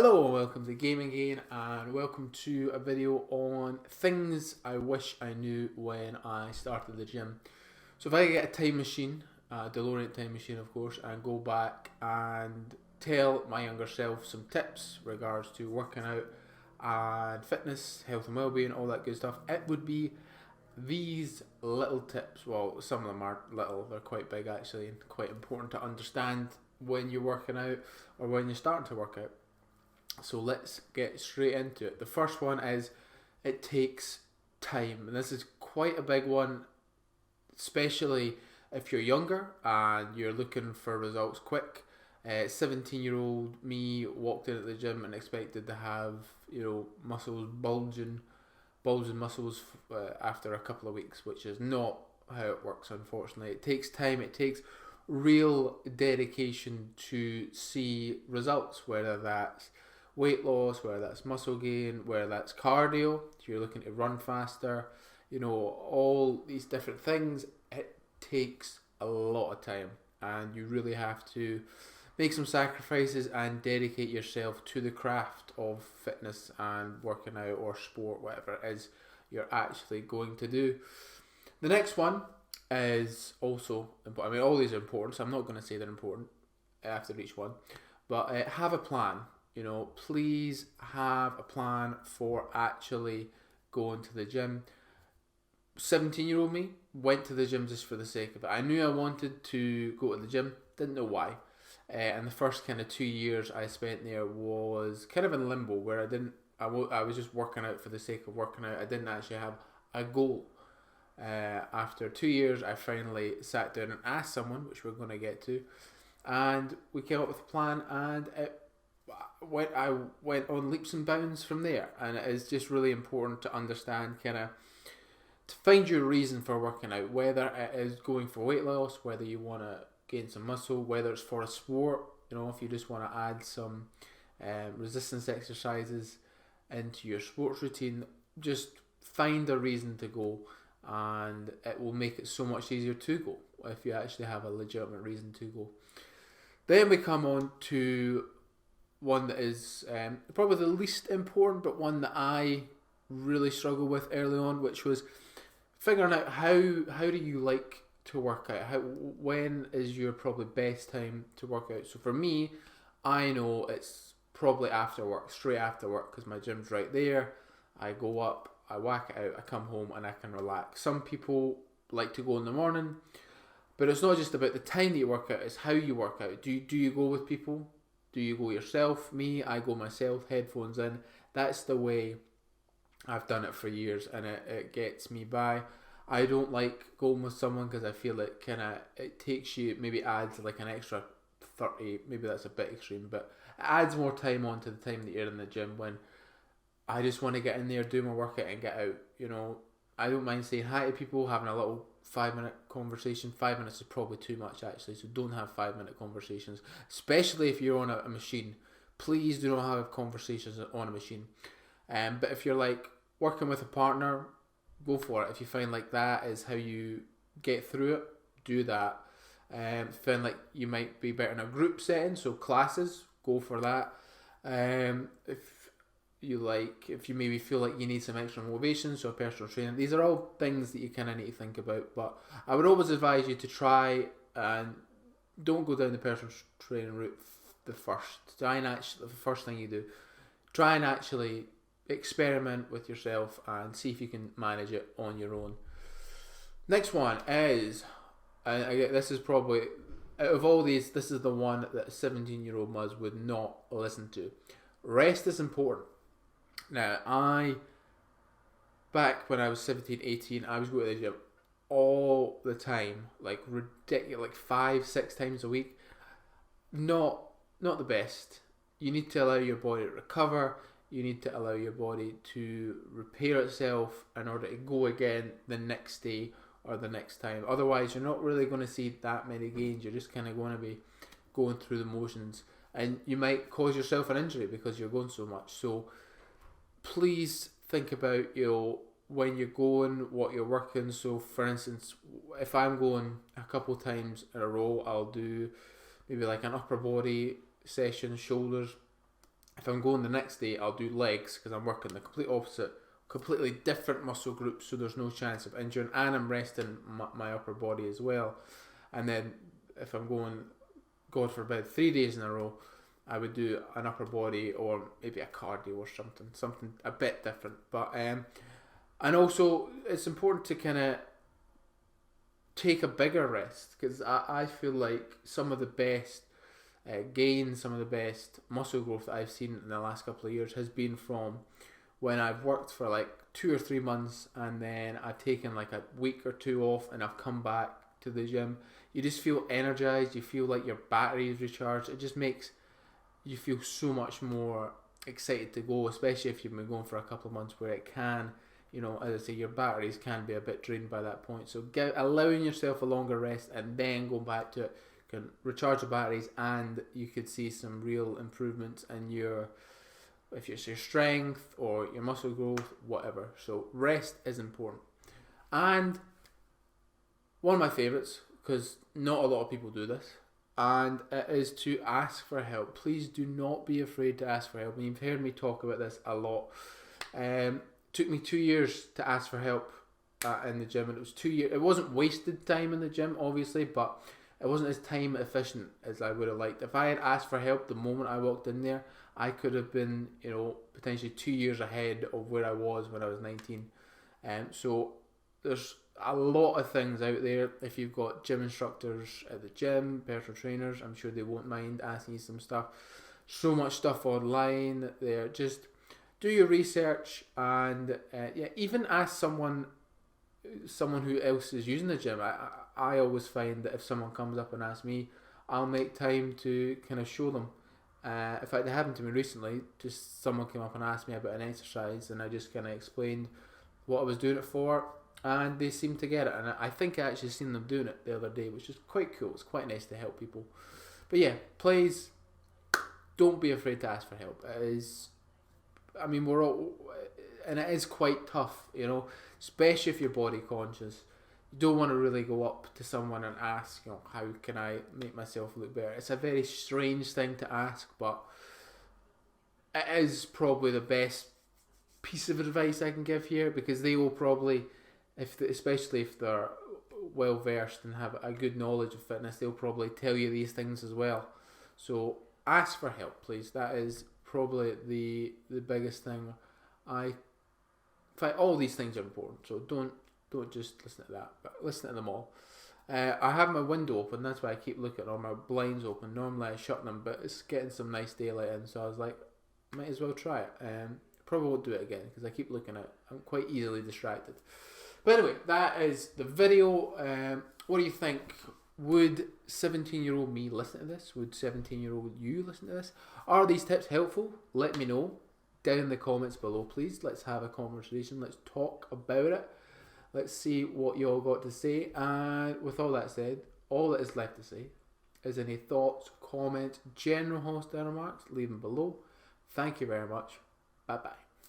Hello and welcome to Gaming Again, and welcome to a video on things I wish I knew when I started the gym. So if I could get a time machine, a DeLorean time machine of course, and go back and tell my younger self some tips regards to working out and fitness, health and well-being, all that good stuff, it would be these little tips. Well, some of them aren't little, they're quite big actually, and quite important to understand when you're working out or when you're starting to work out. So let's get straight into it. The first one is it takes time, and this is quite a big one, especially if you're younger and you're looking for results quick. 17-year-old me walked in at the gym and expected to have muscles bulging muscles after a couple of weeks, which is not how it works, unfortunately. It takes time. It takes real dedication to see results, whether that's weight loss, whether that's muscle gain, whether that's cardio, if you're looking to run faster, all these different things. It takes a lot of time, and you really have to make some sacrifices and dedicate yourself to the craft of fitness and working out or sport, whatever it is you're actually going to do. The next one is also important. I mean, all these are important, so I'm not going to say they're important after each one, but have a plan. Please have a plan for actually going to the gym. 17-year-old me went to the gym just for the sake of it. I knew I wanted to go to the gym, didn't know why. And the first kind of 2 years I spent there was kind of in limbo, where I was just working out for the sake of working out. I didn't actually have a goal. After 2 years, I finally sat down and asked someone, which we're going to get to, and we came up with a plan, and I went on leaps and bounds from there. And it is just really important to understand, to find your reason for working out, whether it is going for weight loss, whether you want to gain some muscle, whether it's for a sport, if you just want to add some resistance exercises into your sports routine. Just find a reason to go, and it will make it so much easier to go if you actually have a legitimate reason to go. Then we come on to one that is probably the least important, but one that I really struggled with early on, which was figuring out how do you like to work out? When is your probably best time to work out? So for me, I know it's probably after work, straight after work, because my gym's right there. I go up, I whack it out, I come home and I can relax. Some people like to go in the morning, but it's not just about the time that you work out, it's how you work out. Do you go with people? Do you go yourself? Me, I go myself, headphones in. That's the way I've done it for years, and it gets me by. I don't like going with someone because I feel it takes you, maybe adds like an extra 30, maybe that's a bit extreme, but it adds more time onto the time that you're in the gym, when I just want to get in there, do my workout and get out. I don't mind saying hi to people, having a little 5-minute conversation. 5 minutes is probably too much actually, so don't have 5-minute conversations, especially if you're on a machine. Please do not have conversations on a machine. But if you're like working with a partner, go for it. If you find like that is how you get through it, do that. Find like you might be better in a group setting, so classes, go for that. If you maybe feel like you need some extra motivation, so personal training. These are all things that you kind of need to think about, but I would always advise you to try and don't go down the personal training route the first thing you do. Try and actually experiment with yourself and see if you can manage it on your own. Next one is, this is probably, out of all these, this is the one that a 17-year-old Muzz would not listen to. Rest is important. Now, back when I was 17, 18, I was going to the gym all the time, like ridiculous, like 5-6 times a week. Not the best. You need to allow your body to recover. You need to allow your body to repair itself in order to go again the next day or the next time. Otherwise, you're not really going to see that many gains. You're just kind of going to be going through the motions, and you might cause yourself an injury because you're going so much. So please think about when you're going, what you're working. So for instance, if I'm going a couple times in a row, I'll do maybe like an upper body session, shoulders, if I'm going the next day, I'll do legs because I'm working the complete opposite, completely different muscle groups, so there's no chance of injuring, and I'm resting my upper body as well. And then if I'm going, God forbid, 3 days in a row, I would do an upper body or maybe a cardio or something a bit different. But and also it's important to kind of take a bigger rest, because I feel like some of the best gain, some of the best muscle growth that I've seen in the last couple of years has been from when I've worked for like 2 or 3 months and then I've taken like a week or two off and I've come back to the gym. You just feel energized, you feel like your battery is recharged. It just makes you feel so much more excited to go, especially if you've been going for a couple of months where it can, you know, as I say, your batteries can be a bit drained by that point. So allowing yourself a longer rest and then going back to it can recharge the batteries, and you could see some real improvements in your, if it's your strength or your muscle growth, whatever. So rest is important. And one of my favourites, because not a lot of people do this, and it is to ask for help. Please do not be afraid to ask for help. I mean, you've heard me talk about this a lot. Took me 2 years to ask for help in the gym, and it was 2 years. It wasn't wasted time in the gym, obviously, but it wasn't as time efficient as I would have liked. If I had asked for help the moment I walked in there, I could have been, you know, potentially 2 years ahead of where I was when I was 19. So there's a lot of things out there. If you've got gym instructors at the gym, personal trainers, I'm sure they won't mind asking you some stuff. So much stuff online there. Just do your research, and even ask someone who else is using the gym. I always find that if someone comes up and asks me, I'll make time to kind of show them. In fact, it happened to me recently. Just someone came up and asked me about an exercise, and I just kind of explained what I was doing it for, and they seemed to get it. And I think I actually seen them doing it the other day, which is quite cool. It's quite nice to help people. But yeah, please don't be afraid to ask for help. It is, I mean, we're all, and it is quite tough, you know, especially if you're body conscious. You don't want to really go up to someone and ask, you know, how can I make myself look better? It's a very strange thing to ask, but it is probably the best piece of advice I can give here, because they will probably, especially if they're well versed and have a good knowledge of fitness, they'll probably tell you these things as well. So ask for help, please. That is probably the biggest thing. In fact, all these things are important, so don't just listen to that, but listen to them all. I have my window open, that's why I keep looking, or my blinds open. Normally I shut them, but it's getting some nice daylight in, so I was like, might as well try it. Probably won't do it again because I keep looking at it. I'm quite easily distracted. But anyway, that is the video. What do you think? Would 17-year-old me listen to this? Would 17-year-old you listen to this? Are these tips helpful? Let me know down in the comments below, please. Let's have a conversation. Let's talk about it. Let's see what you all got to say. And with all that said, all that is left to say is any thoughts, comments, general hostile remarks, leave them below. Thank you very much. Bye-bye.